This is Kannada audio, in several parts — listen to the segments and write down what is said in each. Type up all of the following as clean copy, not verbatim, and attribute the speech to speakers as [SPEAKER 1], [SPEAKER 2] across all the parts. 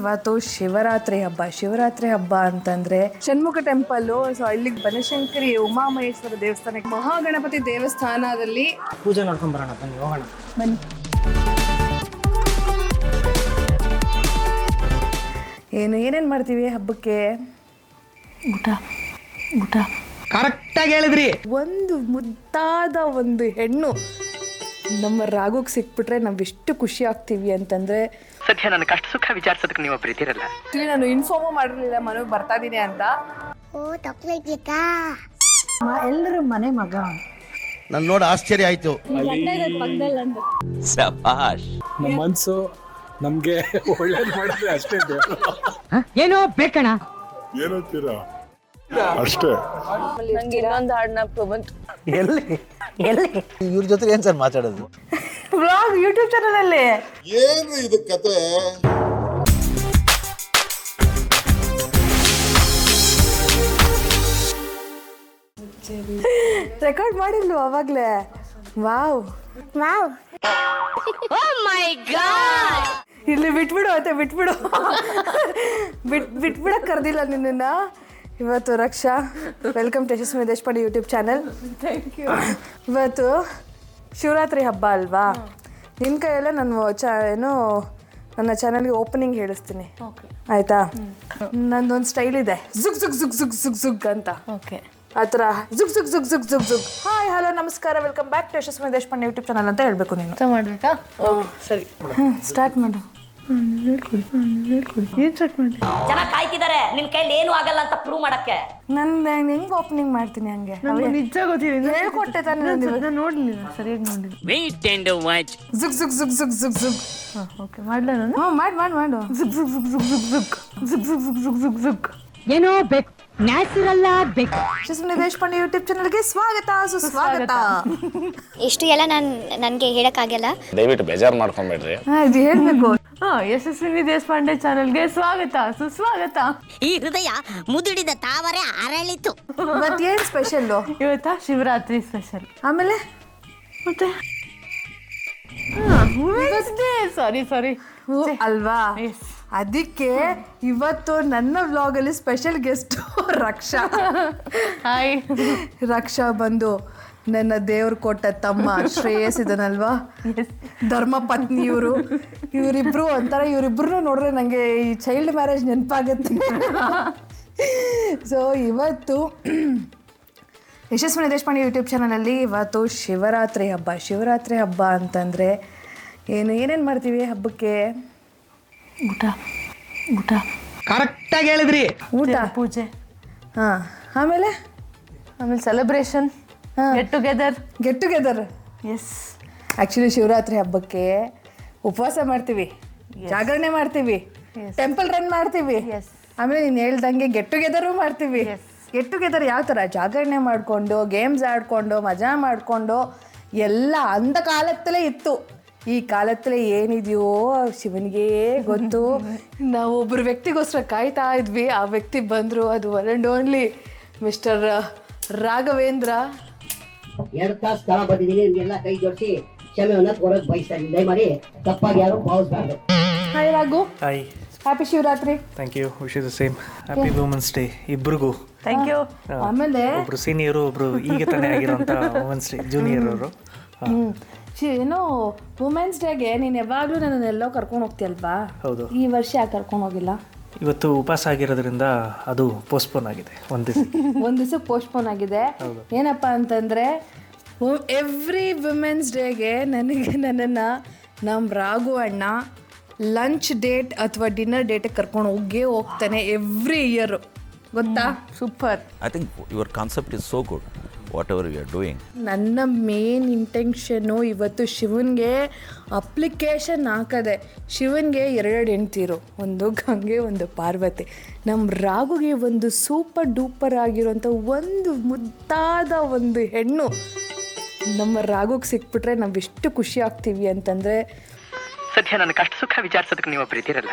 [SPEAKER 1] ಇವತ್ತು ಶಿವರಾತ್ರಿ ಹಬ್ಬ ಅಂತಂದರೆ ಷಣ್ಮುಖ ಟೆಂಪಲ್ಲು. ಸೊ ಇಲ್ಲಿಗೆ ಬನಶಂಕರಿ ಉಮಾಮಹೇಶ್ವರ ದೇವಸ್ಥಾನಕ್ಕೆ ಮಹಾಗಣಪತಿ ದೇವಸ್ಥಾನದಲ್ಲಿ
[SPEAKER 2] ಪೂಜೆ ನೋಡ್ಕೊಂಡು ಬರೋಣ, ಬನ್ನಿ ಹೋಗೋಣ.
[SPEAKER 1] ಬನ್ನಿ. ಏನೇನು ಮಾಡ್ತೀವಿ ಹಬ್ಬಕ್ಕೆ? ಊಟ
[SPEAKER 2] ಕರೆಕ್ಟಾಗಿ ಹೇಳಿದ್ರಿ.
[SPEAKER 1] ಒಂದು ಮುದ್ದಾದ ಒಂದು ಹೆಣ್ಣು ನಮ್ಮ ರಾಗುಗೆ ಸಿಕ್ಬಿಟ್ರೆ ನಾವೆಷ್ಟು ಖುಷಿ ಆಗ್ತೀವಿ ಅಂತಂದರೆ,
[SPEAKER 3] ಸದ್ಯ ನನ್ನ ಕಷ್ಟ ಸುಖ ವಿಚಾರಿಸೋದಕ್ಕೆ ನೀವು ಒಬ್ರು ಇದ್ದೀರಲ್ಲ.
[SPEAKER 1] ಆ್ಯಕ್ಚುಲಿ ನಾನು ಇನ್ಫಾರ್ಮು ಮಾಡಿರಲಿಲ್ಲ ಮನೆಗೆ ಬರ್ತಾ ಇದ್ದೀನಿ ಅಂತ.
[SPEAKER 4] ಎಲ್ಲರೂ ಮನೆ ಮಗ.
[SPEAKER 5] ನನ್ನ ನೋಡಿ ಆಶ್ಚರ್ಯ ಆಯ್ತು.
[SPEAKER 6] ನಮ್ಮ ಮನ್ಸು ನಮ್ಗೆ ಒಳ್ಳೇದು ಮಾಡಿದ್ರೆ ಅಷ್ಟೇ.
[SPEAKER 2] ಏನೋ ಬೇಕಣ
[SPEAKER 6] ಏನಂತೀರಾ ಅಷ್ಟೇ.
[SPEAKER 1] ನಂಗೆ ಇನ್ನೊಂದು ಹಾಡು ಬಂತು.
[SPEAKER 2] ಎಲ್ಲಿ
[SPEAKER 5] ಇವ್ರ ಜೊತೆ ಏನ್ ಸರ್ ಮಾತಾಡೋದು?
[SPEAKER 1] ವ್ಲಾಗ್ ಯೂಟ್ಯೂಬ್ ಚಾನಲಲ್ಲಿ.
[SPEAKER 6] ಏನು ಇದು ಕತೆ?
[SPEAKER 1] ರೆಕಾರ್ಡ್ ಮಾಡಿಲ್ವ ಅವಾಗಲೇ? ವಾವ್ ಇಲ್ಲಿ ಬಿಟ್ಬಿಡು ಮತ್ತೆ ಬಿಟ್ಬಿಡಕ್ಕೆ ಕರೆದಿಲ್ಲ ನಿನ್ನನ್ನು ಇವತ್ತು. Raksha, welcome to Yashaswini Deshpande YouTube channel. Thank you. ಇವತ್ತು ಶಿವರಾತ್ರಿ ಹಬ್ಬ ಅಲ್ವಾ? ನಿನ್ನ ಕೈಯಲ್ಲೇ ನಾನು ನನ್ನ ಚಾನಲ್ಗೆ ಓಪನಿಂಗ್ ಹೇಳಿಸ್ತೀನಿ, ಆಯಿತಾ? ನಂದೊಂದು ಸ್ಟೈಲ್ ಇದೆ, ಜುಗ್ ಜುಗ್ ಜುಗ್ ಜುಗ್ ಜುಗ್ ಜುಗ್ ಅಂತ. ಓಕೆ, ಆ ಥರ ಜುಗ್ ಜುಗ್ ಜುಗ್ ಜುಗ್ ಜುಗ್ ಜುಗ್. ಹಾಯ್, ಹಲೋ, ನಮಸ್ಕಾರ, welcome back to Yashaswini Deshpande YouTube channel ಅಂತ ಹೇಳಬೇಕು ನೀನು.
[SPEAKER 4] ಮಾಡ್ಬೇಕಾ?
[SPEAKER 1] ಸರಿ, ಸ್ಟಾರ್ಟ್ ಮಾಡು.
[SPEAKER 7] ಚೆನ್ನಾಗಿ ಕಾಯ್ತಿದ್ದಾರೆ, ನಿನ್ ಕೈಲಿ ಏನು ಆಗಲ್ಲ ಅಂತ ಪ್ರೂವ್ ಮಾಡಕ್ಕೆ.
[SPEAKER 1] ನಾನು ಹೆಂಗೆ ಓಪನಿಂಗ್ ಮಾಡ್ತೀನಿ ಹಂಗೆ
[SPEAKER 4] ನಿಜ ಗೊತ್ತಿಲ್ಲ,
[SPEAKER 1] ಹೇಳ್ಕೊಟ್ಟೆ ತಾನೆ.
[SPEAKER 4] ನೋಡ್ಲಿಲ್ಲ, ಸರಿಯಾಗಿ ನೋಡಿಲ್ಲ.
[SPEAKER 3] Wait and watch.
[SPEAKER 1] ಜುಗ್ ಜುಗ್ ಜುಗ್ ಜುಗ್ ಜುಗ್ ಜುಗ್.
[SPEAKER 4] ಓಕೆ, ಮಾಡ್ಲ ನಾನು?
[SPEAKER 1] ಹ್ಞೂ, ಮಾಡು.
[SPEAKER 4] ಜುಗ್ ಜುಗ್ ಜುಗ್ ಜುಗ್ ಜುಗ್ ಜುಗ್ ಜುಗ್ ಜುಗ್ ಜುಗ್ ಜುಗ್ ಜುಗ್ ಜುಗ್.
[SPEAKER 2] ಏನೋ ಬೇಕು, ನ್ಯಾಚುರಲ್ ಬೇಕು.
[SPEAKER 1] ಯಶಸ್ವಿನಿ ದೇಶಪಾಂಡೆ ಯೂಟ್ಯೂಬ್ ಚಾನಲ್ಗೆ ಸ್ವಾಗತ, ಸುಸ್ವಾಗತ.
[SPEAKER 8] ಎಷ್ಟು ಎಲ್ಲ ನನಗೆ ಹೇಳಕ್ಕಾಗಲ್ಲ,
[SPEAKER 9] ದಯವಿಟ್ಟು ಬೇಜಾರು ಮಾಡ್ಕೊಂಬೇಡ್ರಿ.
[SPEAKER 1] ಇದು ಹೇಳ್ಬೇಕು.
[SPEAKER 4] ಯಶಸ್ವಿನಿ ದೇಶಪಾಂಡೆ ಚಾನಲ್ಗೆ ಸ್ವಾಗತ, ಸುಸ್ವಾಗತ.
[SPEAKER 7] ಈ ಹೃದಯ ಮುದುಡಿದ ತಾವರೆ ಅರಳಿತು.
[SPEAKER 1] ಮತ್ತೇನು ಸ್ಪೆಷಲ್ಲು
[SPEAKER 4] ಇವತ್ತ? ಶಿವರಾತ್ರಿ ಸ್ಪೆಷಲ್.
[SPEAKER 1] ಆಮೇಲೆ
[SPEAKER 4] ಮತ್ತೆ ಸಾರಿ
[SPEAKER 1] ಅಲ್ವಾ? ಅದಕ್ಕೆ ಇವತ್ತು ನನ್ನ ವ್ಲಾಗಲ್ಲಿ ಸ್ಪೆಷಲ್ ಗೆಸ್ಟ್ ರಕ್ಷಾ.
[SPEAKER 4] ಹಾಯ್.
[SPEAKER 1] ರಕ್ಷಾ ಬಂದು ನನ್ನ ದೇವ್ರು ಕೊಟ್ಟ ತಮ್ಮ ಶ್ರೇಯಸ್ ಇದನ್ನಲ್ವಾ, ಧರ್ಮ ಪತ್ನಿ ಇವರಿಬ್ರು ಒಂಥರ. ಇವರಿಬ್ರು ನೋಡ್ರೆ ನನಗೆ ಈ ಚೈಲ್ಡ್ ಮ್ಯಾರೇಜ್ ನೆನಪಾಗುತ್ತೆ. ಸೊ ಇವತ್ತು ಯಶಸ್ವಿನಿ ದೇಶಪಾಂಡೆ ಯೂಟ್ಯೂಬ್ ಚಾನಲಲ್ಲಿ ಇವತ್ತು ಶಿವರಾತ್ರಿ ಹಬ್ಬ ಅಂತಂದರೆ ಏನೇನು ಮಾಡ್ತೀವಿ ಹಬ್ಬಕ್ಕೆ?
[SPEAKER 4] ಊಟ
[SPEAKER 2] ಕರೆಕ್ಟಾಗಿ ಹೇಳಿದ್ರಿ.
[SPEAKER 1] ಊಟ,
[SPEAKER 4] ಪೂಜೆ,
[SPEAKER 1] ಹಾಂ, ಆಮೇಲೆ
[SPEAKER 4] celebration, get together.
[SPEAKER 1] Yes, actually Shivaratri ಹಬ್ಬಕ್ಕೆ ಉಪವಾಸ ಮಾಡ್ತೀವಿ, ಜಾಗರಣೆ ಮಾಡ್ತೀವಿ, ಟೆಂಪಲ್ ರನ್ ಮಾಡ್ತೀವಿ, ಆಮೇಲೆ ನೀನು ಹೇಳ್ದಂಗೆ ಗೆಟ್ ಟುಗೆದರು ಮಾಡ್ತೀವಿ. ಗೆಟ್ ಟುಗೆದರ್ ಯಾವ ಥರ? ಜಾಗರಣೆ ಮಾಡಿಕೊಂಡು, ಗೇಮ್ಸ್ ಆಡಿಕೊಂಡು, ಮಜಾ ಮಾಡಿಕೊಂಡು ಎಲ್ಲ ಅಂದ ಕಾಲತ್ತಲೇ ಇತ್ತು. ಈ ಕಾಲತ್ತಲೇ ಏನಿದೆಯೋ ಶಿವನಿಗೆ ಗೊತ್ತು. ನಾವು ಒಬ್ಬರು ವ್ಯಕ್ತಿಗೋಸ್ಕರ ಕಾಯ್ತಾ ಇದ್ವಿ, ಆ ವ್ಯಕ್ತಿ ಬಂದರು. ಅದು one and only mister Raghavendra.
[SPEAKER 10] 2 ತಾಸು ಸ್ಥಳ ಬಂದಿದ್ದೀನಿ, ನಿಮಗೆಲ್ಲ ಕೈ ಜೋಡಿಸಿ ಕ್ಷಮೆಯನ್ನ ಕೊಡೋಕೆ ಬಯಸ್ತಾ ಇದ್ದೀನಿ. ದಯಮಾಡಿ ತಪ್ಪಾಗಿ ಯಾರು ಭಾವಿಸಬಾರ್ದು.
[SPEAKER 1] Hi Raghu.
[SPEAKER 6] Hi,
[SPEAKER 1] happy Shivaratri.
[SPEAKER 6] Thank you. Wish you the same. Happy women's day ಇಬ್ರಿಗೂ.
[SPEAKER 4] Thank you.
[SPEAKER 1] ಆಮೇಲೆ
[SPEAKER 6] ಒಬ್ರು ಸೀನಿಯರು, ಒಬ್ರು ಈಗ ತಾನೇ ಆಗಿರೋಂಥ ವುಮೆನ್ಸ್ ಡೇ ಜೂನಿಯರ್ ಅವರು.
[SPEAKER 1] ಏನೋ ವುಮೆನ್ಸ್ ಡೇಗೆ ನೀನು ಯಾವಾಗಲೂ ನನ್ನನ್ನೆಲ್ಲೋ ಕರ್ಕೊಂಡು ಹೋಗ್ತೀಯಲ್ವಾ?
[SPEAKER 6] ಹೌದು.
[SPEAKER 1] ಈ ವರ್ಷ ಯಾಕೆ ಕರ್ಕೊಂಡು ಹೋಗಿಲ್ಲ?
[SPEAKER 6] ಇವತ್ತು ಉಪವಾಸ ಆಗಿರೋದ್ರಿಂದ ಅದು ಪೋಸ್ಟ್ಪೋನ್ ಆಗಿದೆ. ಒಂದು
[SPEAKER 1] ದಿವಸ ಪೋಸ್ಟ್ಪೋನ್ ಆಗಿದೆ. ಏನಪ್ಪ ಅಂತಂದರೆ ಎವ್ರಿ ವುಮೆನ್ಸ್ ಡೇಗೆ ನನ್ನನ್ನು ನಮ್ಮ ರಾಘು ಅಣ್ಣ ಲಂಚ್ ಡೇಟ್ ಅಥವಾ ಡಿನ್ನರ್ ಡೇಟಿಗೆ ಕರ್ಕೊಂಡು ಹೋಗ್ತಾನೆ ಎವ್ರಿ ಇಯರು, ಗೊತ್ತಾ? Super.
[SPEAKER 9] I think your concept is so good, whatever you are doing.
[SPEAKER 1] ನನ್ನ ಮೇನ್ ಇಂಟೆನ್ಷನ್ನು ಇವತ್ತು ಶಿವನಿಗೆ ಅಪ್ಲಿಕೇಶನ್ ಹಾಕದೆ. ಶಿವನಿಗೆ 2 ಹೆಂಡ್ತಿರು, ಒಂದು ಗಂಗೆ, ಒಂದು ಪಾರ್ವತಿ. ನಮ್ಮ ರಾಗುಗೆ ಒಂದು ಸೂಪರ್ ಡೂಪರ್ ಆಗಿರುವಂಥ ಒಂದು ಮುದ್ದಾದ ಒಂದು ಹೆಣ್ಣು ನಮ್ಮ ರಾಗುಗೆ ಸಿಕ್ಬಿಟ್ರೆ ನಾವೆಷ್ಟು ಖುಷಿ ಆಗ್ತೀವಿ ಅಂತಂದರೆ,
[SPEAKER 3] ಸದ್ಯ ನನ್ನ ಕಷ್ಟ ಸುಖ ವಿಚಾರಿಸೋದಕ್ಕೆ ನೀವು ಒಬ್ರು ಇದ್ದೀರಲ್ಲ.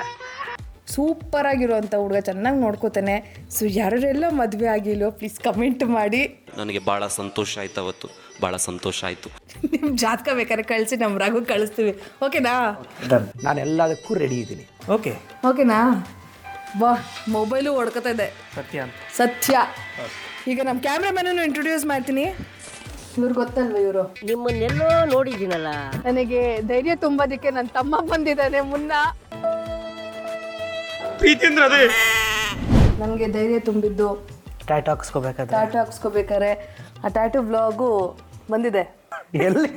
[SPEAKER 1] ಸೂಪರ್ ಆಗಿರುವಂಥ ಹುಡುಗ, ಚೆನ್ನಾಗಿ ನೋಡ್ಕೋತಾನೆ. ಸೊ ಯಾರೆಲ್ಲ ಮದುವೆ ಆಗಿಲ್ಲೋ ಪ್ಲೀಸ್ ಕಮೆಂಟ್ ಮಾಡಿ.
[SPEAKER 9] ನನಗೆ ಭಾಳ ಸಂತೋಷ ಆಯ್ತು ಅವತ್ತು, ಭಾಳ ಸಂತೋಷ ಆಯಿತು.
[SPEAKER 1] ನಿಮ್ಮ ಜಾತಕ ಬೇಕಾದ್ರೆ ಕಳಿಸಿ, ನಮ್ಮ ರಾಗು ಕಳಿಸ್ತೀವಿ. ಓಕೆನಾ?
[SPEAKER 5] ನಾನು ಎಲ್ಲದಕ್ಕೂ ರೆಡಿ ಇದ್ದೀನಿ.
[SPEAKER 6] ಓಕೆ,
[SPEAKER 1] ಓಕೆನಾ? ವಾ, ಮೊಬೈಲು ಹೊಡ್ಕೊತಾ ಇದೆ.
[SPEAKER 6] ಸತ್ಯ ಅಂತ.
[SPEAKER 1] ಸತ್ಯ. ಈಗ ನಮ್ಮ ಕ್ಯಾಮ್ರಾಮನನ್ನು ಇಂಟ್ರೊಡ್ಯೂಸ್ ಮಾಡ್ತೀನಿ. ಇವ್ರು ಗೊತ್ತಲ್ವ ಇವರು?
[SPEAKER 10] ನಿಮ್ಮನ್ನೆಲ್ಲೋ ನೋಡಿದ್ದೀನಲ್ಲ.
[SPEAKER 1] ನನಗೆ ಧೈರ್ಯ ತುಂಬೋದಕ್ಕೆ ನನ್ನ ತಮ್ಮ ಬಂದಿದ್ದಾನೆ ಮುನ್ನ. ನನಗೆ ಧೈರ್ಯ ತುಂಬಿದ್ದು
[SPEAKER 2] ಟ್ಯಾಟೂ ಹಾಕ್ಸ್ಕೋಬೇಕಾದ್ರೆ
[SPEAKER 1] ಆ ಟ್ಯಾಟೂ ವ್ಲಾಗು ಬಂದಿದೆ.
[SPEAKER 5] ಎಲ್ಲಿ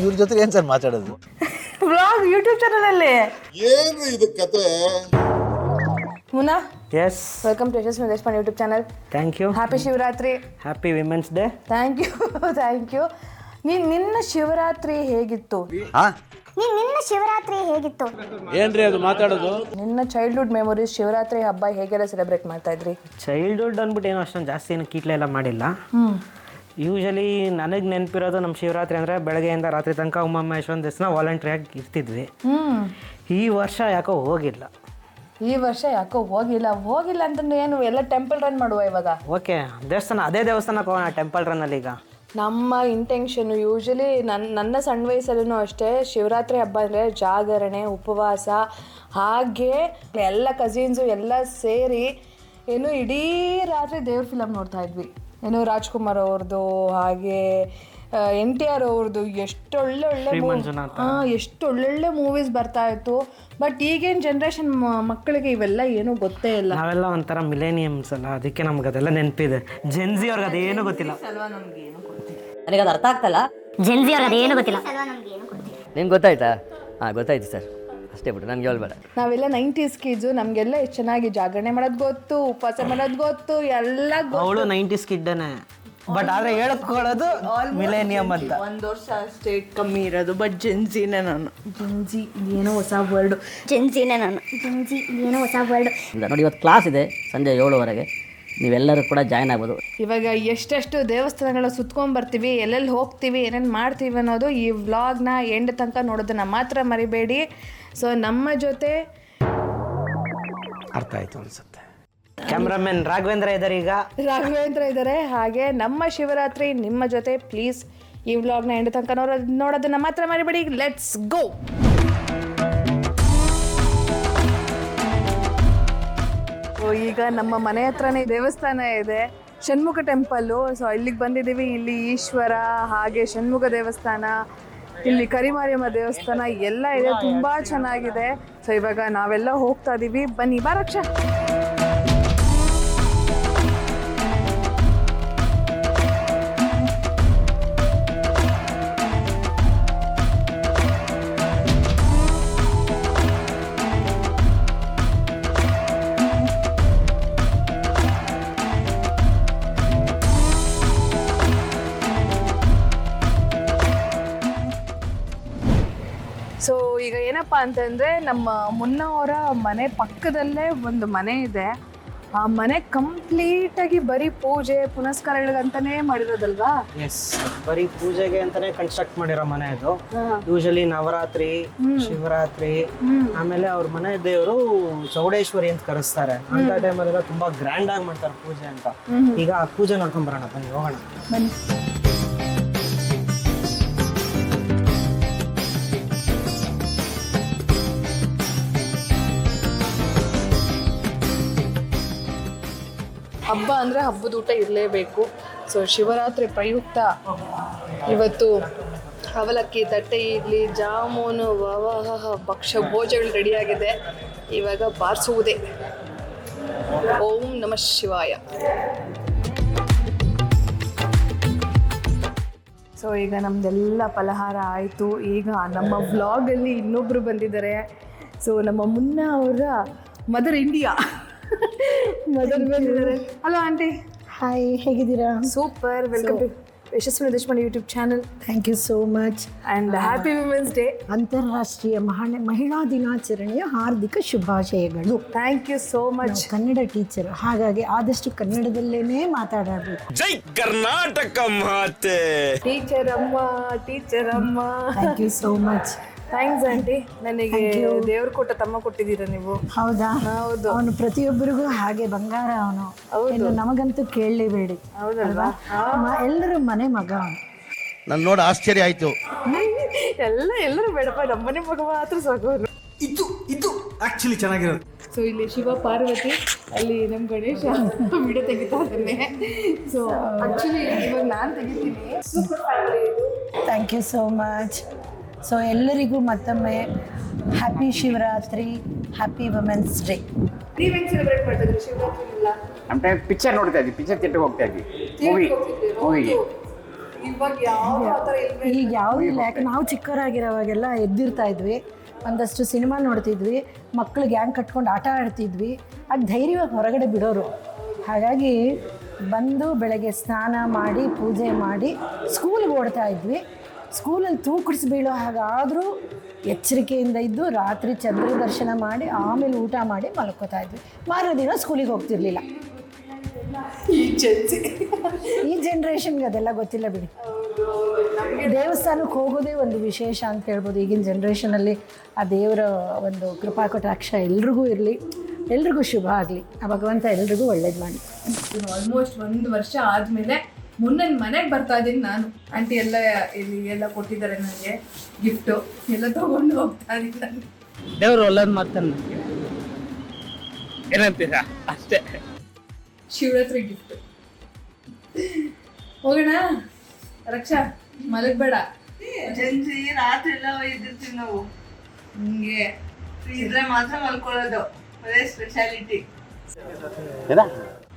[SPEAKER 5] ಇವ್ರ ಜೊತೆ ಏನು ಸರ್ ಮಾತಾಡೋದು?
[SPEAKER 1] ವ್ಲಾಗ್ ಯೂಟ್ಯೂಬ್ ಚಾನಲಲ್ಲಿ.
[SPEAKER 5] ಏನು ಇದು ಕತೆ?
[SPEAKER 1] Munna,
[SPEAKER 2] yes,
[SPEAKER 1] welcome to Yashaswi Deshpande YouTube channel.
[SPEAKER 2] Thank you.
[SPEAKER 1] Happy Shivaratri.
[SPEAKER 2] Happy women's day.
[SPEAKER 1] Thank you. ನಿನ್ನ ಶಿವರಾತ್ರಿ ಹೇಗಿತ್ತು?
[SPEAKER 8] ನಿನ್ನ ಶಿವರಾತ್ರಿ ಹೇಗಿತ್ತು?
[SPEAKER 5] ಏನ್ರಿ ಅದು ಮಾತಾಡೋದು?
[SPEAKER 1] ನಿನ್ನ ಚೈಲ್ಡ್ಹುಡ್ ಮೆಮೊರೀಸ್, ಶಿವರಾತ್ರಿ ಹಬ್ಬ ಹೇಗೆಲ್ಲ ಸೆಲೆಬ್ರೇಟ್ ಮಾಡ್ತಾ ಇದ್ರಿ?
[SPEAKER 2] ಚೈಲ್ಡ್ಹುಡ್ ಅಂದ್ಬಿಟ್ಟು ಏನೋ ಅಷ್ಟೊಂದು ಜಾಸ್ತಿ ಏನು ಕೀಟ್ಲೆ ಎಲ್ಲ ಮಾಡಿಲ್ಲ. ಯೂಶಲಿ ನನಗೆ ನೆನಪಿರೋದು ನಮ್ಮ ಶಿವರಾತ್ರಿ ಅಂದರೆ ಬೆಳಗ್ಗೆಯಿಂದ ರಾತ್ರಿ ತನಕ ಒಮ್ಮೊಮ್ಮೆ ಎಷ್ಟೊಂದು ದಿವಸ ವಾಲಂಟ್ರಿಯಾಗಿ ಇರ್ತಿದ್ವಿ. ಈ ವರ್ಷ ಯಾಕೋ ಹೋಗಿಲ್ಲ. ಹೋಗಿಲ್ಲ ಅಂತಂದ್ರೆ ಏನು, ಎಲ್ಲ ಟೆಂಪಲ್ ರನ್ ಮಾಡುವ ಇವಾಗ. ಓಕೆ, ಅದೇ ದೇವಸ್ಥಾನಕ್ಕೆ ಹೋಗೋಣ ಟೆಂಪಲ್ ರನ್ನಲ್ಲಿ. ಈಗ
[SPEAKER 1] ನಮ್ಮ ಇಂಟೆನ್ಷನು ಯೂಶಲಿ ನನ್ನ ಸಣ್ಣ ವಯಸ್ಸಲ್ಲೂ ಅಷ್ಟೇ, ಶಿವರಾತ್ರಿ ಹಬ್ಬ ಅಂದರೆ ಜಾಗರಣೆ, ಉಪವಾಸ, ಹಾಗೆ ಎಲ್ಲ ಕಸಿನ್ಸು ಎಲ್ಲ ಸೇರಿ ಏನು ಇಡೀ ರಾತ್ರಿ ದೇವ್ರ ಫಿಲಮ್ ನೋಡ್ತಾ ಇದ್ವಿ. ಏನು ರಾಜ್ಕುಮಾರ್ ಅವ್ರದ್ದು, ಹಾಗೆ NTR ಅವ್ರದ್ದು ಎಷ್ಟೊಳ್ಳೊಳ್ಳೆ ಮೂವೀಸ್ ಬರ್ತಾ ಇತ್ತು. ಬಟ್ ಈಗೇನು ಜನ್ರೇಷನ್ ಮಕ್ಕಳಿಗೆ ಇವೆಲ್ಲ ಏನೂ ಗೊತ್ತೇ ಇಲ್ಲ.
[SPEAKER 2] ನಾವೆಲ್ಲ ಒಂಥರ ಮಿಲೇನಿಯಮ್ಸ್ ಅಲ್ಲ, ಅದಕ್ಕೆ ನಮ್ಗೆ ಅದೆಲ್ಲ ನೆನಪಿದೆ. ಜೆನ್ಜಿ ಅವ್ರಿಗೆ ಅದೇನು ಗೊತ್ತಿಲ್ಲ.
[SPEAKER 7] ನನಗೆ ಅದು ಅರ್ಥ ಆಗ್ತಲ್ಲ.
[SPEAKER 8] ಜೆನ್ಜಿ ಅವ್ರಿಗೆ ಅದೇನು ಗೊತ್ತಿಲ್ಲ.
[SPEAKER 7] ನಿಮ್ಗೆ ಗೊತ್ತಾಯ್ತಾ? ಗೊತ್ತಾಯ್ತು ಸರ್, ಅಷ್ಟೇ ಬಿಟ್ಟು ನನಗೆ ಹೇಳ್ಬೇಡ.
[SPEAKER 1] ನಾವೆಲ್ಲ 90s ಕಿಡ್ಸು, ನಮಗೆಲ್ಲ ಎಷ್ಟು ಚೆನ್ನಾಗಿ ಜಾಗರಣೆ ಮಾಡೋದು ಗೊತ್ತು, ಉಪವಾಸ ಮಾಡೋದು ಗೊತ್ತು, ಎಲ್ಲ
[SPEAKER 2] ಅವಳು 90s ಕಿಡ್ಡನೇ, ಬಟ್ ಆದರೆ ಹೇಳ್ಕೊಳ್ಳೋದು ಮಿಲೇನಿಯಮ್ ಅಂತ.
[SPEAKER 4] ಒಂದು ವರ್ಷ ಅಷ್ಟೇ ಕಮ್ಮಿ ಇರೋದು. ಬಟ್ ಜೆನ್ಜಿನೇ ನಾನು.
[SPEAKER 1] ಜೆನ್ಜಿ ಏನೋ ಹೊಸ ವರ್ಡ್.
[SPEAKER 8] ಜೆನ್ಜಿ ಏನೋ ಹೊಸ ವರ್ಡ್.
[SPEAKER 7] ನೋಡಿ, ಇವತ್ತು ಕ್ಲಾಸ್ ಇದೆ ಸಂಜೆ 7:00ವರೆಗೆ. ನೀವೆಲ್ಲರೂ ಕೂಡ ಜಾಯ್ನ್ ಆಗ್ಬೋದು.
[SPEAKER 1] ಇವಾಗ ಎಷ್ಟೆಷ್ಟು ದೇವಸ್ಥಾನಗಳ ಸುತ್ಕೊಂಡ್ಬರ್ತೀವಿ, ಎಲ್ಲೆಲ್ಲಿ ಹೋಗ್ತೀವಿ, ಏನೇನು ಮಾಡ್ತೀವಿ ಅನ್ನೋದು ಈ ವ್ಲಾಗ್ನ ಎಂಡ್ ತನಕ ನೋಡೋದನ್ನ ಮಾತ್ರ ಮರಿಬೇಡಿ. ಸೊ ನಮ್ಮ ಜೊತೆ
[SPEAKER 5] ಅರ್ಥ ಆಯ್ತು ಅನ್ಸುತ್ತೆ.
[SPEAKER 2] ಕ್ಯಾಮ್ರಾಮನ್ ರಾಘವೇಂದ್ರ
[SPEAKER 1] ಇದ್ದಾರೆ. ಹಾಗೆ ನಮ್ಮ ಶಿವರಾತ್ರಿ ನಿಮ್ಮ ಜೊತೆ. ಪ್ಲೀಸ್ ಈ ವ್ಲಾಗ್ನ ಎಂಡ್ ತನಕ ನೋಡೋದನ್ನ ಮಾತ್ರ ಮರಿಬೇಡಿ. Let's go. ಈಗ ನಮ್ಮ ಮನೆ ಹತ್ರನೇ ದೇವಸ್ಥಾನ ಇದೆ, ಷಣ್ಮುಖ ಟೆಂಪಲ್ಲು. ಸೊ ಇಲ್ಲಿಗೆ ಬಂದಿದ್ದೀವಿ. ಇಲ್ಲಿ ಈಶ್ವರ, ಹಾಗೆ ಷಣ್ಮುಖ ದೇವಸ್ಥಾನ, ಇಲ್ಲಿ ಕರಿಮಾರಿಯಮ್ಮ ದೇವಸ್ಥಾನ ಎಲ್ಲ ಇದೆ, ತುಂಬ ಚೆನ್ನಾಗಿದೆ. ಸೊ ಇವಾಗ ನಾವೆಲ್ಲ ಹೋಗ್ತಾ ಇದ್ದೀವಿ. ಬನ್ನಿ, ಬಾ ರಕ್ಷಾ. ಸೊ ಈಗ ಏನಪ್ಪ ಅಂತಂದರೆ, ನಮ್ಮ ಮುನ್ನ ಅವರ ಮನೆ ಪಕ್ಕದಲ್ಲೇ ಒಂದು ಮನೆ ಇದೆ. ಆ ಮನೆ ಕಂಪ್ಲೀಟಾಗಿ ಬರೀ ಪೂಜೆ ಪುನಸ್ಕಾರಗಳಿಗಂತಾನೇ ಮಾಡಿರೋದಲ್ವಾ?
[SPEAKER 2] ಎಸ್, ಬರೀ ಪೂಜೆಗೆ ಅಂತಾನೆ ಕನ್ಸ್ಟ್ರಕ್ಟ್ ಮಾಡಿರೋ ಮನೆ ಇದು. ಯೂಶಲಿ ನವರಾತ್ರಿ, ಶಿವರಾತ್ರಿ, ಆಮೇಲೆ ಅವ್ರ ಮನೆ ದೇವರು ಚೌಡೇಶ್ವರಿ ಅಂತ ಕರೆಸ್ತಾರೆ. ಅಂತ ಟೈಮಲ್ಲೆಲ್ಲ ತುಂಬಾ ಗ್ರ್ಯಾಂಡ್ ಆಗಿ ಮಾಡ್ತಾರೆ ಪೂಜೆ ಅಂತ. ಈಗ ಆ ಪೂಜೆ ನೋಡ್ಕೊಂಡ್ ಬರೋಣ, ಬನ್ನಿ ಹೋಗೋಣ.
[SPEAKER 1] ಹಬ್ಬ ಅಂದರೆ ಹಬ್ಬದ ಊಟ ಇರಲೇಬೇಕು. ಸೊ ಶಿವರಾತ್ರಿ ಪ್ರಯುಕ್ತ ಇವತ್ತು ಅವಲಕ್ಕಿ, ತಟ್ಟೆ ಇಡ್ಲಿ, ಜಾಮೂನು, ಭಕ್ಷ್ಯ ಭೋಜಗಳು ರೆಡಿಯಾಗಿದೆ. ಇವಾಗ ಬಾರಿಸುವುದೇ. ಓಂ ನಮಃ ಶಿವಾಯ. ಸೊ ಈಗ ನಮ್ಮದೆಲ್ಲ ಫಲಹಾರ ಆಯಿತು. ಈಗ ನಮ್ಮ ವ್ಲಾಗಲ್ಲಿ ಇನ್ನೊಬ್ಬರು ಬಂದಿದ್ದಾರೆ. ಸೊ ನಮ್ಮ ಮುನ್ನ ಅವರ ಮದರ್ ಇಂಡಿಯಾ ಬಂದಿದ್ದಾರೆ. Hello aunty.
[SPEAKER 11] ಹಾಯ್, ಹೇಗಿದ್ದೀರಾ?
[SPEAKER 1] Super. Welcome to Yashaswi Deshpande YouTube channel.
[SPEAKER 11] Thank you so much
[SPEAKER 1] and happy women's day.
[SPEAKER 11] ಅಂತಾರಾಷ್ಟ್ರೀಯ ಮಹಿಳಾ ದಿನಾಚರಣೆಯ ಹಾರ್ದಿಕ ಶುಭಾಶಯಗಳು.
[SPEAKER 1] Thank you so much.
[SPEAKER 11] Kannada teacher, ಹಾಗಾಗಿ ಆದಷ್ಟು ಕನ್ನಡದಲ್ಲೇನೇ ಮಾತಾಡಬೇಕು.
[SPEAKER 9] ಜೈ ಕರ್ನಾಟಕ ಮಾತೆ.
[SPEAKER 1] ಟೀಚರ್ ಅಮ್ಮ.
[SPEAKER 11] Thank you so much.
[SPEAKER 1] Thanks aunty. ನನಗೆ ದೇವ್ರು ಕೊಟ್ಟ ತಮ್ಮ ಕೊಟ್ಟಿದ್ದೀರಾ ನೀವು.
[SPEAKER 11] ಹೌದಾ?
[SPEAKER 1] ಹೌದು.
[SPEAKER 11] ಅವನು ಪ್ರತಿಯೊಬ್ಬರಿಗೂ ಹಾಗೆ ಬಂಗಾರ ಅವನು. ಇನ್ನು ನಮಗಂತೂ ಕೇಳಲೇಬೇಡಿ.
[SPEAKER 1] ಹೌದಲ್ವಾ?
[SPEAKER 11] ಎಲ್ಲರೂ ಮನೆ ಮಗ ಅವನು.
[SPEAKER 5] ನಾನು ನೋಡಿ ಆಶ್ಚರ್ಯ ಆಯ್ತು.
[SPEAKER 1] ಎಲ್ಲರೂ ಬೇಡಪ್ಪ, ನಮ್ಮನೆ ಮಗ ಮಾತ್ರ ಸಾಕೋರು.
[SPEAKER 6] ಇದು ಆಕ್ಚುಲಿ ಚೆನ್ನಾಗಿರೋದು.
[SPEAKER 1] ಸೊ ಇಲ್ಲಿ ಶಿವ ಪಾರ್ವತಿ, ಅಲ್ಲಿ ನಮ್ಮ ಗಣೇಶ ವಿಡಿಯೋ ತೆಗಿತಾ ಇದ್ದಾನೆ. ಸೊ ಆಕ್ಚುಲಿ ಇವಾಗ ನಾನು ತೆಗಿತೀನಿ. ಸೂಪರ್ ಫ್ಯಾಮಿಲಿ ಇದು.
[SPEAKER 11] Thank you so much. So ಎಲ್ಲರಿಗೂ ಮತ್ತೊಮ್ಮೆ happy Shivaratri, happy women's day.
[SPEAKER 1] ನೀವೇನು ಸೆಲೆಬ್ರೇಟ್ ಮಾಡ್ತಾ ಇದ್ರಿ ಶಿವರಾತ್ರಿ ಎಲ್ಲ?
[SPEAKER 3] ನಮ್ಮ ಟೈಮ್ ಪಿಕ್ಚರ್ ನೋಡ್ತಾ ಇದ್ವಿ, ಪಿಕ್ಚರ್ ಥಿಯೇಟರ್ಗೆ ಹೋಗ್ತಾ ಇದ್ವಿ, ಮೂವಿಗೆ.
[SPEAKER 1] ಇವಾಗ ಯಾವ ಥರ ಇಲ್ವೇ
[SPEAKER 11] ಈಗ ಯಾವುದಿಲ್ಲ. ಯಾಕೆ ನಾವು ಚಿಕ್ಕವರಾಗಿರೋವಾಗೆಲ್ಲ ಎದ್ದಿರ್ತಾ ಇದ್ವಿ, ಒಂದಷ್ಟು ಸಿನಿಮಾ ನೋಡ್ತಿದ್ವಿ, ಮಕ್ಳು ಗ್ಯಾಂಗ್ ಕಟ್ಕೊಂಡು ಆಟ ಆಡ್ತಿದ್ವಿ. ಆಗ ಧೈರ್ಯವಾಗಿ ಹೊರಗಡೆ ಬಿಡೋರು. ಹಾಗಾಗಿ ಬಂದು ಬೆಳಗ್ಗೆ ಸ್ನಾನ ಮಾಡಿ ಪೂಜೆ ಮಾಡಿ ಸ್ಕೂಲ್ಗೆ ಓಡ್ತಾ ಇದ್ವಿ. ಸ್ಕೂಲಲ್ಲಿ ತೂಕಡಿಸಿ ಬೀಳೋ ಹಾಗಾದರೂ ಎಚ್ಚರಿಕೆಯಿಂದ ಇದ್ದು ರಾತ್ರಿ ಚಂದ್ರ ದರ್ಶನ ಮಾಡಿ ಆಮೇಲೆ ಊಟ ಮಾಡಿ ಮಲ್ಕೋತಾ ಇದ್ವಿ. ಮಾರನೇ ದಿನ ಸ್ಕೂಲಿಗೆ ಹೋಗ್ತಿರ್ಲಿಲ್ಲ. ಈ ಜನ್ರೇಷನ್ಗೆ ಅದೆಲ್ಲ ಗೊತ್ತಿಲ್ಲ ಬಿಡಿ. ದೇವಸ್ಥಾನಕ್ಕೆ ಹೋಗೋದೇ ಒಂದು ವಿಶೇಷ ಅಂತ ಹೇಳ್ಬೋದು. ಈಗಿನ ಜನ್ರೇಷನಲ್ಲಿ ಆ ದೇವರ ಒಂದು ಕೃಪಾ ಕಟಾಕ್ಷ ಎಲ್ರಿಗೂ ಇರಲಿ, ಎಲ್ರಿಗೂ ಶುಭ ಆಗಲಿ. ಆ ಭಗವಂತ ಎಲ್ರಿಗೂ ಒಳ್ಳೇದು ಮಾಡಿ.
[SPEAKER 1] ಆಲ್ಮೋಸ್ಟ್ 1 ವರ್ಷ ಆದಮೇಲೆ ಮುನ್ನ ಮನೆಗೆ ಬರ್ತಾ ಇದ್ದೀನಿ ನಾನು. ಆಂಟಿ ಎಲ್ಲ ಇಲ್ಲಿ ಎಲ್ಲ ಕೊಟ್ಟಿದ್ದಾರೆ ನನಗೆ ಗಿಫ್ಟು, ಎಲ್ಲ ತಗೊಂಡು ಹೋಗ್ತಾ ಇದ್ದೀನಿ ನಾನು.
[SPEAKER 2] ದೇವ್ರು ಒಳ್ಳೇದು ಮಾಡ್ತಾನೆ, ಏನಂತೀರಾ ಅಷ್ಟೇ.
[SPEAKER 1] ಶಿವರಾತ್ರಿ ಗಿಫ್ಟ್. ಹೋಗೋಣ ರಕ್ಷಾ, ಮಲಗಬೇಡ.
[SPEAKER 4] ಜನ್ಸಿ ರಾತ್ರಿ ಎಲ್ಲ ಇದ್ದಿರ್ತೀವಿ ನಾವು. ಹಿಂಗೆ ಫ್ರೀ ಇದ್ರೆ ಮಾತ್ರ ಮಲ್ಕೊಳ್ಳೋದು, ಅದೇ ಸ್ಪೆಷಾಲಿಟಿ.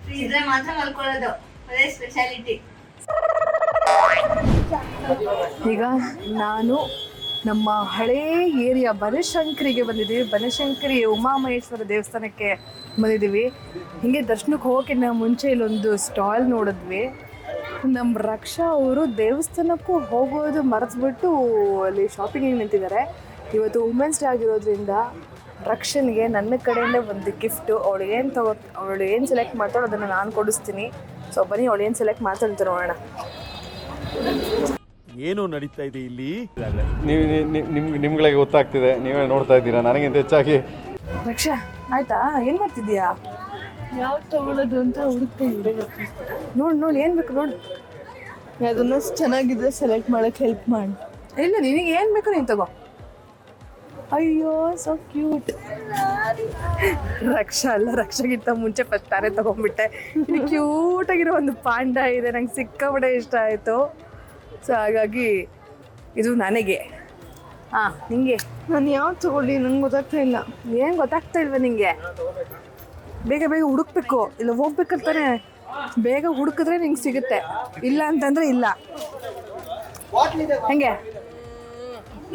[SPEAKER 4] ಫ್ರೀ ಇದ್ರೆ ಮಾತ್ರ ಮಲ್ಕೊಳ್ಳೋದು, ಅದೇ ಸ್ಪೆಷಾಲಿಟಿ.
[SPEAKER 1] ಈಗ ನಾನು ನಮ್ಮ ಹಳೇ ಏರಿಯಾ ಬನಶಂಕರಿಗೆ ಬಂದಿದ್ದೀವಿ. ಬನಶಂಕರಿ ಉಮಾಮಹೇಶ್ವರ ದೇವಸ್ಥಾನಕ್ಕೆ ಬಂದಿದ್ದೀವಿ. ಹೀಗೆ ದರ್ಶನಕ್ಕೆ ಹೋಗೋಕ್ಕಿಂತ ಮುಂಚೆ ಇಲ್ಲೊಂದು ಸ್ಟಾಲ್ ನೋಡಿದ್ವಿ. ನಮ್ಮ ರಕ್ಷಾ ಅವರು ದೇವಸ್ಥಾನಕ್ಕೂ ಹೋಗೋದು ಮರೆತುಬಿಟ್ಟು ಅಲ್ಲಿ ಶಾಪಿಂಗಿಗೆ ನಿಂತಿದ್ದಾರೆ. ಇವತ್ತು ವುಮೆನ್ಸ್ ಡೇ ಆಗಿರೋದ್ರಿಂದ ರಕ್ಷನ್ಗೆ ನನ್ನ ಕಡೆಯಿಂದ ಒಂದು ಗಿಫ್ಟು. ಅವಳು ಏನು ಸೆಲೆಕ್ಟ್ ಮಾಡ್ತಾಳೋ ಅದನ್ನು ನಾನು ಕೊಡಿಸ್ತೀನಿ. ಸೊ ಬನ್ನಿ, ಅವಳು ಏನು ಸೆಲೆಕ್ಟ್ ಮಾಡ್ತಾಳೆ ನೋಡೋಣ.
[SPEAKER 9] ಏನು ನಡೀತಾ ಇದೆ ಇಲ್ಲಿ?
[SPEAKER 5] ನಿಮ್ಗಳಿಗೆ ಗೊತ್ತಾಗ್ತಿದೆ, ನೀವೇ ನೋಡ್ತಾ ಇದ್ದೀರಾ. ನನಗಿಂತ ಹೆಚ್ಚಾಗಿ
[SPEAKER 1] ರಕ್ಷಾ, ಆಯ್ತಾ? ಏನು ಮಾಡ್ತಿದ್ದೀಯಾ?
[SPEAKER 4] ಯಾವ್ದು ತಗೊಳ್ಳೋದು ಅಂತ ಹುಡುಕ್ತೀನಿ.
[SPEAKER 1] ನೋಡಿ ಏನು ಬೇಕು ನೋಡು.
[SPEAKER 4] ಅದನ್ನ ಚೆನ್ನಾಗಿದ್ರೆ ಸೆಲೆಕ್ಟ್ ಮಾಡೋಕ್ಕೆ ಹೆಲ್ಪ್ ಮಾಡಿ.
[SPEAKER 1] ಇಲ್ಲ, ನಿನಗೆ ಏನು ಬೇಕು ನೀನು ತಗೋ. ಅಯ್ಯೋ ಸೊ ಕ್ಯೂಟ್. ರಕ್ಷಾ ಅಲ್ಲ, ರಕ್ಷಾಗಿಂತ ಮುಂಚೆ ಫಸ್ಟ್ ತಾನೇ ತೊಗೊಂಡ್ಬಿಟ್ಟೆ. ಇಲ್ಲಿ ಕ್ಯೂಟಾಗಿರೋ ಒಂದು ಪಾಂಡ ಇದೆ, ನಂಗೆ ಸಿಕ್ಕಾಪಟ್ಟೆ ಇಷ್ಟ ಆಯಿತು. ಸೊ ಹಾಗಾಗಿ ಇದು ನನಗೆ. ಹಾಂ, ನಿಂಗೆ
[SPEAKER 4] ನಾನು ಯಾವ್ದು ತಗೊಳ್ಳಿ ನಂಗೆ ಗೊತ್ತಾಗ್ತಾ ಇಲ್ಲ.
[SPEAKER 1] ಏನು ಗೊತ್ತಾಗ್ತಾ ಇಲ್ವ ನಿಂಗೆ? ಬೇಗ ಬೇಗ ಹುಡುಕ್ಬೇಕು, ಇಲ್ಲ ಹೋಗ್ಬೇಕಂತಾನೆ. ಬೇಗ ಹುಡುಕಿದ್ರೆ ನಿಂಗೆ ಸಿಗುತ್ತೆ, ಇಲ್ಲ ಅಂತಂದರೆ ಇಲ್ಲ. ಹೆಂಗೆ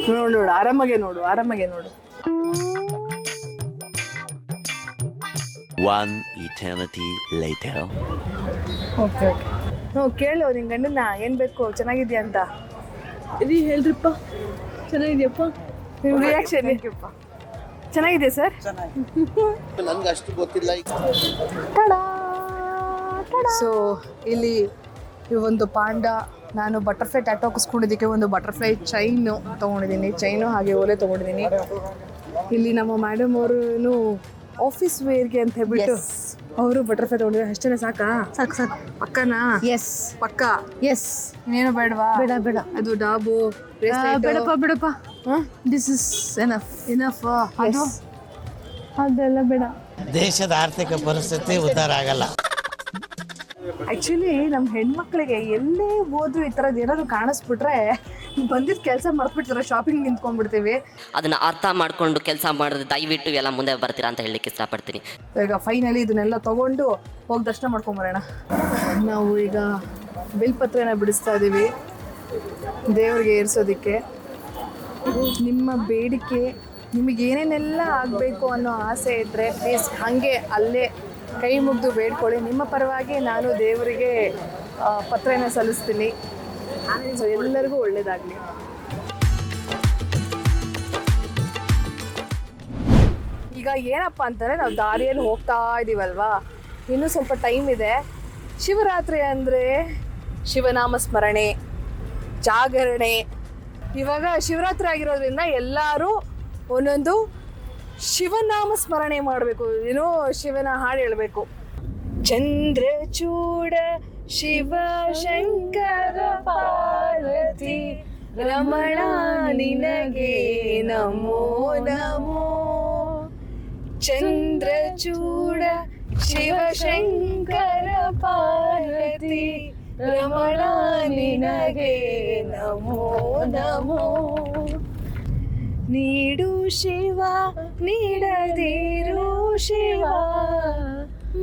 [SPEAKER 1] ನೋಡು, ಆರಾಮಾಗೆ ನೋಡು.
[SPEAKER 9] One eternity later.
[SPEAKER 1] ಓಕೆ ಕೇಳು ನಿನ್ನ ಗಂಡನ ಏನು ಬೇಕು, ಚೆನ್ನಾಗಿದ್ಯಾ ಅಂತ.
[SPEAKER 4] ರೀ ಹೇಳ್ರಿಪ್ಪ, ಚೆನ್ನಾಗಿದ್ಯಪ್ಪ.
[SPEAKER 1] ನಿಮ್ಮ ರಿಯಾಕ್ಷನ್ ಚೆನ್ನಾಗಿದೆ ಸರ್?
[SPEAKER 5] ನನ್ಗೆ ಅಷ್ಟು ಗೊತ್ತಿಲ್ಲ.
[SPEAKER 1] ಸೊ ಇಲ್ಲಿ ಒಂದು ಪಾಂಡ, ನಾನು ಬಟರ್ಫ್ಲೈ ಟ್ಯಾಟೋ ಹಾಕಿಸ್ಕೊಂಡಿದ್ದಕ್ಕೆ ಒಂದು ಬಟರ್ಫ್ಲೈ ಚೈನು ತೊಗೊಂಡಿದ್ದೀನಿ. ಚೈನು ಹಾಗೆ ಓಲೆ ತೊಗೊಂಡಿದ್ದೀನಿ. ಇಲ್ಲಿ ನಮ್ಮ ಮೇಡಮ್ ಅವರು ಆಫೀಸ್ ವೇರ್ಗೆ ಅಂತ ಹೇಳ್ಬಿಟ್ಟು ಅವರು ಬಟರ್ಫ್ಲೈ ತೊಗೊಂಡಿದ್ದಾರೆ. ಅಷ್ಟೇ ಸಾಕಾ? ಸಾಕು. ಪಕ್ಕನಾ? ಎಸ್ ಪಕ್ಕ. ಎಸ್. ಇನ್ನೇನು ಬೇಡವಾ? ಬೇಡ. ಅದು ಡಾಬು ಬಿಡಪ್ಪ. This is enough. ಅದೆಲ್ಲ ಬೇಡ.
[SPEAKER 5] ದೇಶದ ಆರ್ಥಿಕ ಪರಿಸ್ಥಿತಿ ಉದ್ಧಾರ ಆಗಲ್ಲ.
[SPEAKER 1] ಆ್ಯಕ್ಚುಲಿ ನಮ್ಮ ಹೆಣ್ಮಕ್ಳಿಗೆ ಎಲ್ಲೇ ಹೋದ್ರು ಈ ಥರದ್ದು ಏನಾದ್ರು ಕಾಣಿಸ್ಬಿಟ್ರೆ ಬಂದಿದ್ದು ಕೆಲಸ ಮರ್ತ್ಬಿಡ್ತಾರೆ, ಶಾಪಿಂಗ್ ನಿಂತ್ಕೊಂಡ್ಬಿಡ್ತೀವಿ.
[SPEAKER 12] ಅದನ್ನ ಅರ್ಥ ಮಾಡ್ಕೊಂಡು ಕೆಲಸ ಮಾಡಿದ್ರೆ ದಯವಿಟ್ಟು ಎಲ್ಲ ಮುಂದೆ ಬರ್ತೀರಾ ಅಂತ ಹೇಳಲಿಕ್ಕೆ ಇಷ್ಟಪಡ್ತೀನಿ.
[SPEAKER 1] ಈಗ ಫೈನಲಿ ಇದನ್ನೆಲ್ಲ ತೊಗೊಂಡು ಹೋಗಿ ದರ್ಶನ ಮಾಡ್ಕೊಂಬರೋಣ. ನಾವು ಈಗ ಬಿಲ್ಪತ್ರೆನ ಬಿಡಿಸ್ತಾ ಇದ್ದೀವಿ ದೇವ್ರಿಗೆ ಏರಿಸೋದಕ್ಕೆ. ನಿಮ್ಮ ಬೇಡಿಕೆ, ನಿಮಗೇನೇನೆಲ್ಲ ಆಗಬೇಕು ಅನ್ನೋ ಆಸೆ ಇದ್ದರೆ ಪ್ಲೀಸ್ ಹಾಗೆ ಅಲ್ಲೇ ಕೈ ಮುಗಿದು ಬೇಡ್ಕೊಳ್ಳಿ. ನಿಮ್ಮ ಪರವಾಗಿ ನಾನು ದೇವರಿಗೆ ಪತ್ರೆನ ಸಲ್ಲಿಸ್ತೀನಿ. ಸೊ ಎಲ್ಲರಿಗೂ ಒಳ್ಳೆಯದಾಗಲಿ. ಈಗ ಏನಪ್ಪ ಅಂತಂದರೆ ನಾವು ದಾರಿಯಲ್ಲಿ ಹೋಗ್ತಾ ಇದ್ದೀವಲ್ವಾ, ಇನ್ನೂ ಸ್ವಲ್ಪ ಟೈಮ್ ಇದೆ. ಶಿವರಾತ್ರಿ ಅಂದರೆ ಶಿವನಾಮ ಸ್ಮರಣೆ, ಜಾಗರಣೆ, ಇವಾಗ ಶಿವರಾತ್ರಿ ಆಗಿರೋದ್ರಿಂದ ಎಲ್ಲರೂ ಒಂದೊಂದು ಶಿವನಾಮ ಸ್ಮರಣೆ ಮಾಡಬೇಕು, ಏನೋ ಶಿವನ ಹಾಡು ಹೇಳಬೇಕು. ಚಂದ್ರಚೂಡ ಶಿವ ಶಂಕರ ಪಾರ್ವತಿ ರಮಣ ನಿನಗೆ ನಮೋ ನಮೋ. ಚಂದ್ರಚೂಡ ಶಿವ ಶಂಕರ ಪಾರ್ವತಿ ರಮಣ ನಿನಗೆ ನಮೋ ನಮೋ. ನೀಡು ಶಿವ ನೀಡದಿರು ಶಿವ,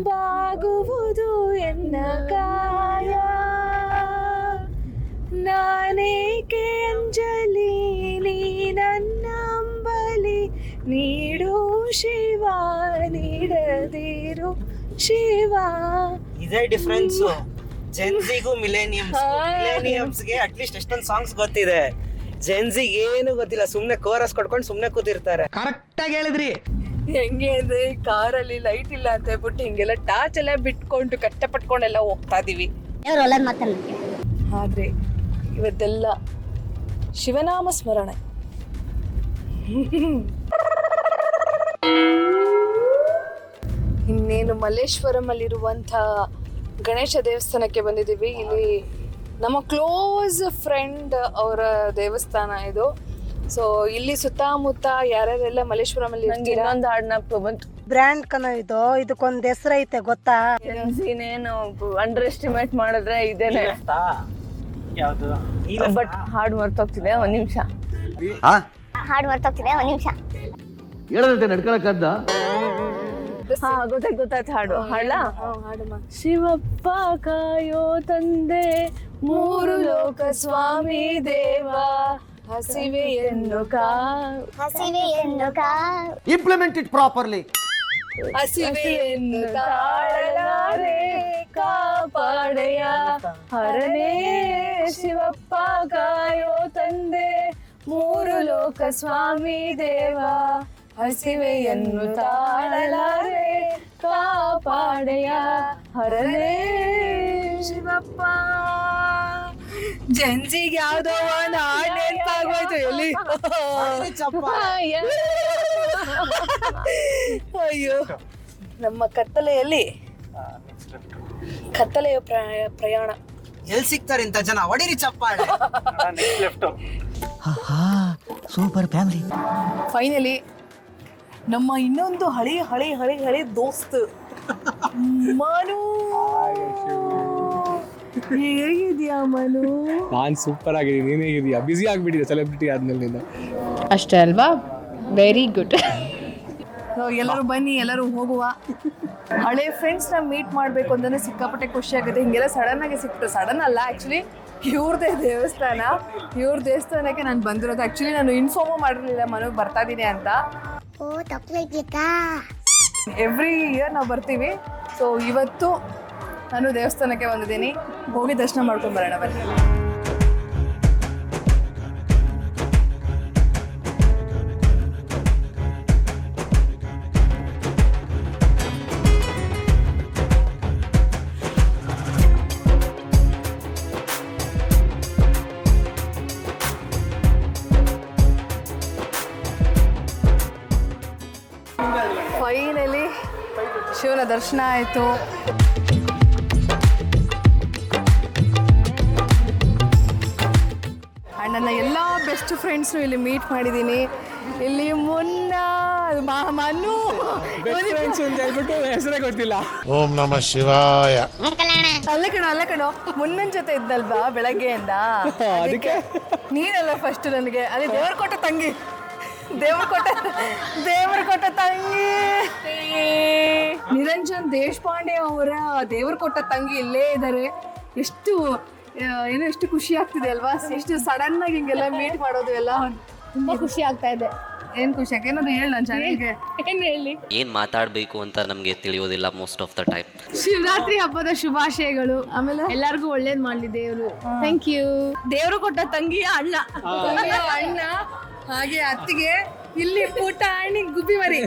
[SPEAKER 1] ಬಾಗುವುದು ಎನ್ನ ಕಾಯ. ನಾನೇಕೆ ಅಂಜಲಿ ನೀ ನನ್ನ ಅಂಬಲಿ, ನೀಡು ಶಿವ ನೀಡದಿರು ಶಿವ.
[SPEAKER 2] ಇದೇ ಡಿಫ್ರೆನ್ಸ್ ಜೆನ್ಸಿಗೂ ಮಿಲೇನಿಯಮ್ಸ್ಗೆ ಅಟ್ಲೀಸ್ಟ್ ಎಷ್ಟೊಂದು ಸಾಂಗ್ಸ್ ಗೊತ್ತಿದೆ. ಜೆನ್ಸಿಗೆ ಏನು ಗೊತ್ತಿಲ್ಲ, ಸುಮ್ನೆ ಕೋರಸ್ ಕೊಡ್ಕೊಂಡು ಸುಮ್ನೆ ಕೂತಿರ್ತಾರೆ. ಕರೆಕ್ಟ್ ಆಗಿ ಹೇಳಿದ್ರಿ.
[SPEAKER 1] ಹೆಂಗೆ ಅಂದ್ರೆ ಕಾರಲ್ಲಿ ಲೈಟ್ ಇಲ್ಲ ಅಂತ ಹೇಳ್ಬಿಟ್ಟು ಹಿಂಗೆಲ್ಲ ಟಾರ್ಚ್ ಎಲ್ಲ ಬಿಟ್ಕೊಂಡು ಕಷ್ಟಪಟ್ಕೊಂಡೆಲ್ಲ ಹೋಗ್ತಾ ಇದೀವಿ. ಆದ್ರೆ ಇವತ್ತೆಲ್ಲ ಶಿವನಾಮ ಸ್ಮರಣೆ. ಇನ್ನೇನು ಮಲ್ಲೇಶ್ವರಂ ಅಲ್ಲಿರುವಂಥ ಗಣೇಶ ದೇವಸ್ಥಾನಕ್ಕೆ ಬಂದಿದ್ದೀವಿ. ಇಲ್ಲಿ ನಮ್ಮ ಕ್ಲೋಸ್ ಫ್ರೆಂಡ್ ಅವರ ದೇವಸ್ಥಾನ ಇದು. ಸೊ ಇಲ್ಲಿ ಸುತ್ತಮುತ್ತ ಯಾರ್ಯಾರೆಲ್ಲ ಮಲ್ಲೇಶ್ವರಂ ಅಲ್ಲಿ ಇನ್ನೊಂದು ಹಾಡನ್ನ ಬಂತು.
[SPEAKER 11] ಬ್ರ್ಯಾಂಡ್ ಕನ ಇದು, ಇದಕ್ಕೊಂದು ಹೆಸರು ಐತೆ ಗೊತ್ತಾ?
[SPEAKER 1] ಇನ್ನೇನು ಅಂಡರ್ ಎಸ್ಟಿಮೇಟ್ ಮಾಡಿದ್ರೆ ಇದೇನೆ. ಬಟ್ ಹಾಡು ಮರ್ತೋಗ್ತಿದೆ, ಒಂದ್ ನಿಮಿಷ
[SPEAKER 8] ಹಾಡು ಮರ್ತೋಗ್ತಿದೆ, ಒಂದ್ ನಿಮಿಷ.
[SPEAKER 10] ಹೇಳದಂತೆ ನಡ್ಕೊಳಕ್ಕಂತ.
[SPEAKER 1] ಹಾ ಗೊತ್ತಾಯ್ತು ಹಾಡು. ಹಾಡ್ಲ? ಶಿವಪ್ಪ ಕಾಯೋ ತಂದೆ, ಮೂರು ಲೋಕ ಸ್ವಾಮಿ ದೇವ, ಹಸಿವೆಯನ್ನು
[SPEAKER 10] ಇಂಪ್ಲಿಮೆಂಟ್ ಇಟ್ ಪ್ರಾಪರ್ಲಿ.
[SPEAKER 1] ಹಸಿವೆಯನ್ನು ತಾಳಲಾರೆ ಕಾಪಾಡೆಯ ಹರನೇ, ಶಿವಪ್ಪ ಕಾಯೋ ತಂದೆ, ಮೂರು ಲೋಕ ಸ್ವಾಮಿ ದೇವ, ಹಸಿವೆಯನ್ನು ತಾಳಲಾರೆ ಕಾಪಾಡೆಯ ಹರನೇ ಶಿವಪ್ಪ. ಜೆನ್ಸಿಗೆ ಯಾವ್ದೋ ಒಂದು ಹಾಡು ನೆನಪಾಗೋಯ್ತು. ಎಲ್ಲಿ ಅಯ್ಯೋ, ನಮ್ಮ ಕತ್ತಲೆಯ ಪ್ರಯಾಣ.
[SPEAKER 2] ಎಲ್ಲಿ ಸಿಗ್ತಾರೆ ಇಂಥ ಜನ? ಹೊಡಿರಿ ಚಪ್ಪಾಳೆ.
[SPEAKER 10] Super family.
[SPEAKER 1] ಫೈನಲಿ ನಮ್ಮ ಇನ್ನೊಂದು ಹಳಿ ದೋಸ್ತ್ ಮನು. ಹೇಗಿದ್ಯಾ ಮನು?
[SPEAKER 6] ನಾನು ಸೂಪರ್ ಆಗಿದ್ದೀನಿ, ನೀನು ಹೇಗಿದ್ಯಾ? ಬ್ಯುಸಿ ಆಗಿಬಿಟ್ಟಿದೆ ಸೆಲೆಬ್ರಿಟಿ ಆದ್ಮೇಲೆ ನೀನು.
[SPEAKER 1] ಅಷ್ಟೇ ಅಲ್ವಾ? Very good. ಎಲ್ಲರೂ ಬನ್ನಿ, ಎಲ್ಲರೂ ಹೋಗುವ. ಹಳೆ ಫ್ರೆಂಡ್ಸ್ನ ಮೀಟ್ ಮಾಡಬೇಕು ಅಂತಲೇ ಸಿಕ್ಕಾಪಟ್ಟೆ ಖುಷಿ ಆಗುತ್ತೆ. ಹಿಂಗೆಲ್ಲ ಸಡನ್ ಆಗಿ ಸಿಕ್ತು. ಸಡನ್ ಅಲ್ಲ, ಆ್ಯಕ್ಚುಲಿ ಇವ್ರದೇ ದೇವಸ್ಥಾನ. ಇವ್ರ ದೇವಸ್ಥಾನಕ್ಕೆ ನಾನು ಬಂದಿರೋದು. ಆ್ಯಕ್ಚುಲಿ ನಾನು ಇನ್ಫಾರ್ಮು ಮಾಡಿರಲಿಲ್ಲ ಮನೆಗೆ ಬರ್ತಾ ಇದ್ದೀನಿ ಅಂತ. ಎವ್ರಿ ಇಯರ್ ನಾವು ಬರ್ತೀವಿ. ಸೊ ಇವತ್ತು ನಾನು ದೇವಸ್ಥಾನಕ್ಕೆ ಬಂದಿದ್ದೀನಿ. ಹೋಗಿ ದರ್ಶನ ಮಾಡ್ಕೊಂಡು ಬರೋಣ ಬನ್ನಿ. ಫೈನಲಿ ಶಿವನ ದರ್ಶನ ಆಯಿತು. ಆ್ಯಂಡ್ ನನ್ನ ಎಲ್ಲ ಬೆಸ್ಟ್ ಫ್ರೆಂಡ್ಸ್ನು ಇಲ್ಲಿ ಮೀಟ್ ಮಾಡಿದ್ದೀನಿ. ಇಲ್ಲಿ ಮನು
[SPEAKER 6] ಹೆಸರೇ ಗೊತ್ತಿಲ್ಲ.
[SPEAKER 5] ಓಂ ನಮಃ ಶಿವಾಯ.
[SPEAKER 1] ಅಲ್ಲ ಕಣೋ ಮುನ್ನನ್ ಜೊತೆ ಇದ್ದಲ್ವಾ ಬೆಳಗ್ಗೆಯಿಂದ, ಅದಕ್ಕೆ ನೀನಲ್ಲ ಫಸ್ಟ್ ನನಗೆ. ಅದೇ ದೇವ್ರ ಕೊಟ್ಟ ತಂಗಿ ನಿರಂಜನ್ ದೇಶಪಾಂಡೆ ಅವರ ದೇವ್ರ ಕೊಟ್ಟ ತಂಗಿ ಇಲ್ಲೇ ಇದ್ದಾರೆ. ಎಷ್ಟು ಖುಷಿ ಆಗ್ತಿದೆ ಅಲ್ವಾ? ಎಷ್ಟು ಸಡನ್ ಆಗಿ ಹಿಂಗೆಲ್ಲ ಮೀಟ್ ಮಾಡೋದು ಎಲ್ಲ ತುಂಬಾ ಖುಷಿ ಆಗ್ತಾ ಇದೆ. ಏನ್ ಖುಷಿ ಆಗ ಏನಾದ್ರು ಹೇಳ ನನ್ನ ಚಾನಲ್ಗೆ. ಏನ್ ಹೇಳಿ?
[SPEAKER 12] ಏನ್ ಮಾತಾಡ್ಬೇಕು ಅಂತ ನಮ್ಗೆ ತಿಳಿಯೋದಿಲ್ಲ most of the time.
[SPEAKER 1] Shivaratri ಹಬ್ಬದ ಶುಭಾಶಯಗಳು. ಆಮೇಲೆ ಎಲ್ಲರಿಗೂ ಒಳ್ಳೇದ್ ಮಾಡ್ಲಿ ದೇವ್ರು. Thank you. ದೇವ್ರು ಕೊಟ್ಟ ತಂಗಿಯ ಅಣ್ಣ ಹಾಗೆ ಅತ್ತಿಗೆ ಇಲ್ಲಿ ಪುಟಾಣಿ ಗುಬ್ಬಿ ಮರಿ.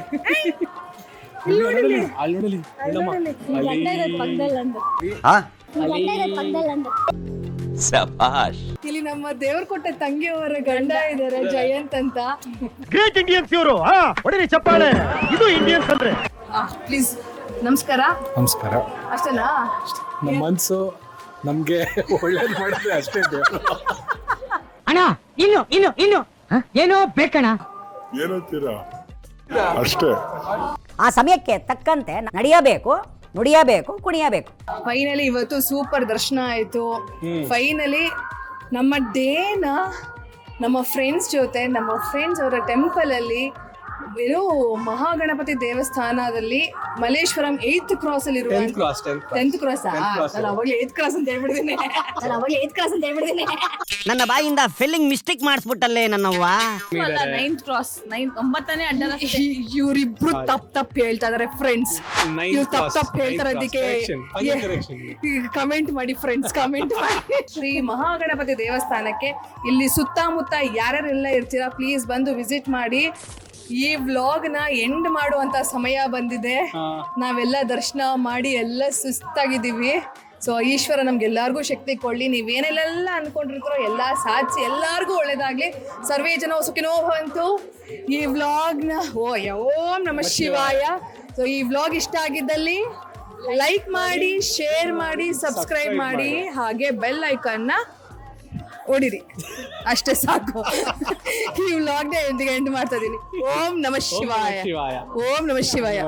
[SPEAKER 9] ಶಭಾಷ್.
[SPEAKER 1] ಇಲ್ಲಿ ನಮ್ಮ ದೇವ್ರ ಕೊಟ್ಟ ತಂಗಿಯವರ ಗಂಡ ಇದ್ದಾರೆ ಜಯಂತ್ ಅಂತ.
[SPEAKER 13] ಗ್ರೇಟ್ ಇಂಡಿಯನ್ಸ್ ಇವರು. ಹೊಡಿರಿ ಚಪ್ಪಾಳೆ. ಇದು ಇಂಡಿಯನ್ಸ್ ಅಂದ್ರೆ.
[SPEAKER 1] ಪ್ಲೀಸ್ ನಮಸ್ಕಾರ.
[SPEAKER 5] ನಮಸ್ಕಾರ.
[SPEAKER 1] ಅಷ್ಟೇನಾ?
[SPEAKER 5] ನಮ್ಮ ಮನಸ್ಸು ನಮಗೆ ಒಳ್ಳೇದು ಮಾಡಿದ್ರೆ ಅಷ್ಟೇ.
[SPEAKER 10] ಅಣ್ಣ ಇನ್ನು ಏನೋ ಬೇಕಣ್ಣ.
[SPEAKER 5] ಏನಂತೀರಾ ಅಷ್ಟೇ.
[SPEAKER 10] ಆ ಸಮಯಕ್ಕೆ ತಕ್ಕಂತೆ ನಡೆಯಬೇಕು, ನುಡಿಯಬೇಕು, ಕುಣಿಯಬೇಕು.
[SPEAKER 1] ಫೈನಲಿ ಇವತ್ತು ಸೂಪರ್ ದರ್ಶನ ಆಯ್ತು. ಫೈನಲಿ ನಮ್ಮ ಡೇನ ನಮ್ಮ ಫ್ರೆಂಡ್ಸ್ ಜೊತೆ, ನಮ್ಮ ಫ್ರೆಂಡ್ಸ್ ಅವರ ಟೆಂಪಲ್ ಅಲ್ಲಿ, ಇದು ಮಹಾಗಣಪತಿ ದೇವಸ್ಥಾನದಲ್ಲಿ ಮಲ್ಲೇಶ್ವರಂ 8th ಕ್ರಾಸ್ ಅಲ್ಲಿ ಇರುವ 10th ಕ್ರಾಸ್. ಅವಾಗಲೇ 8th ಕ್ರಾಸ್ ಅಂತ ಹೇಳ್ಬಿಡ್ತೀನಿ.
[SPEAKER 10] ನನ್ನ ಬಾಯಿಂದ ಫಿಲ್ಲಿಂಗ್ ಮಿಸ್ಟೇಕ್ ಮಾಡಿಸ್ಬಿಟ್ಟಲ್ಲೇ ನನ್ನವ್ವ.
[SPEAKER 1] 9th ಕ್ರಾಸ್ 9ನೇ ಅಡ್ಡ. ಇವ್ರಿಬ್ರು ತಪ್ಪು ಹೇಳ್ತಾ ಇದಾರೆ ಫ್ರೆಂಡ್ಸ್. ಇವ್ರು ತಪ್ಪು ಹೇಳ್ತಾರೆ. ಅದಕ್ಕೆ ಕಮೆಂಟ್ ಮಾಡಿ ಫ್ರೆಂಡ್ಸ್, ಕಮೆಂಟ್ ಮಾಡಿ. ಶ್ರೀ ಮಹಾಗಣಪತಿ ದೇವಸ್ಥಾನಕ್ಕೆ ಇಲ್ಲಿ ಸುತ್ತಮುತ್ತ ಯಾರ್ಯಾರೆಲ್ಲ ಇರ್ತೀರಾ ಪ್ಲೀಸ್ ಬಂದು ವಿಸಿಟ್ ಮಾಡಿ. ಈ ವ್ಲಾಗ್ ನ ಎಂಡ್ ಮಾಡುವಂತ ಸಮಯ ಬಂದಿದೆ. ನಾವೆಲ್ಲ ದರ್ಶನ ಮಾಡಿ ಎಲ್ಲ ಸುಸ್ತಾಗಿದ್ದೀವಿ. ಸೊ ಈಶ್ವರ ನಮ್ಗೆಲ್ಲರಿಗೂ ಶಕ್ತಿ ಕೊಡ್ಲಿ. ನೀವೇನೆಲ್ಲ ಅನ್ಕೊಂಡಿರ್ತೀರೋ ಎಲ್ಲ ಸಾಧಿಸಿ ಎಲ್ಲಾರ್ಗೂ ಒಳ್ಳೇದಾಗ್ಲಿ. ಸರ್ವೇ ಜನ ಸುಖಿನೋ ಭವಂತು. ಈ ವ್ಲಾಗ್ನ ಓಂ ನಮಃ ಶಿವಾಯ. ಸೊ ಈ ವ್ಲಾಗ್ ಇಷ್ಟ ಆಗಿದ್ದಲ್ಲಿ ಲೈಕ್ ಮಾಡಿ, ಶೇರ್ ಮಾಡಿ, ಸಬ್ಸ್ಕ್ರೈಬ್ ಮಾಡಿ, ಹಾಗೆ ಬೆಲ್ ಐಕಾನ್ನ ಹೊಡಿರಿ. ಅಷ್ಟೇ ಸಾಕು. ಈ ವ್ಲಾಗ್ನ ಎಂಡ್ ಮಾಡ್ತಾ ಇದೀನಿ. ಓಂ ನಮಃ ಶಿವಾಯ. ಓಂ ನಮಃ ಶಿವಾಯ.